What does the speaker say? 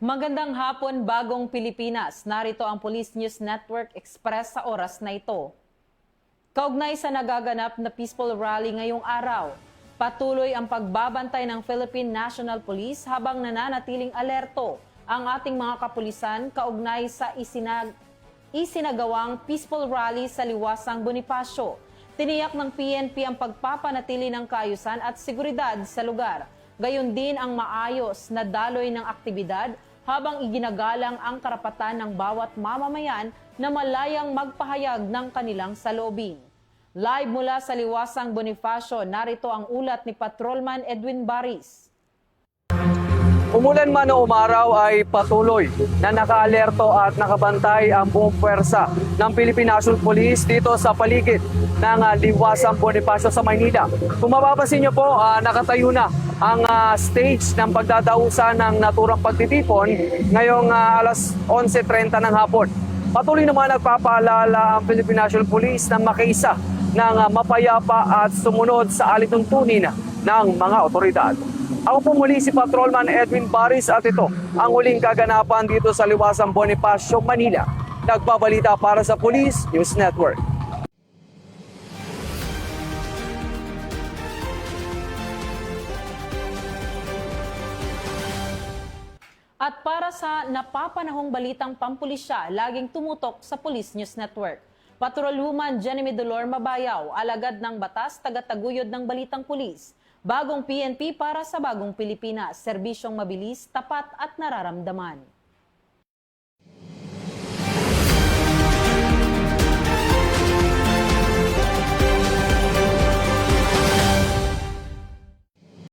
Magandang hapon, Bagong Pilipinas. Narito ang Police News Network Express sa oras na ito. Kaugnay sa nagaganap na peaceful rally ngayong araw, patuloy ang pagbabantay ng Philippine National Police habang nananatiling alerto ang ating mga kapulisan kaugnay sa isinagawang peaceful rally sa Liwasang Bonifacio. Tiniyak ng PNP ang pagpapanatili ng kaayusan at seguridad sa lugar. Gayon din ang maayos na daloy ng aktibidad habang iginagalang ang karapatan ng bawat mamamayan na malayang magpahayag ng kanilang saloobin. Live mula sa Liwasang Bonifacio, narito ang ulat ni Patrolman Edwin Baris. Umulan man o umaraw ay patuloy na nakaalerto at nakabantay ang buong puwersa ng Philippine National Police dito sa paligid ng Liwasang Bonifacio sa Maynila. Kung mapapansin niyo po, nakatayo na ang stage ng pagdadausan ng naturang pagtitipon ngayong alas 11:30 ng hapon. Patuloy naman nagpapaalala ang Philippine National Police na makiisa ng mapayapa at sumunod sa alituntunin ng mga otoridad. Ako po muli si Patrolman Edwin Baris at ito ang huling kaganapan dito sa Liwasang Bonifacio, Manila. Nagbabalita para sa Police News Network. At para sa napapanahong balitang pampulisya, laging tumutok sa Police News Network. Patrolwoman Jenny Dolor Mabayaw, alagad ng batas, tagataguyod ng balitang pulis. Bagong PNP para sa Bagong Pilipinas, serbisyong mabilis, tapat at nararamdaman.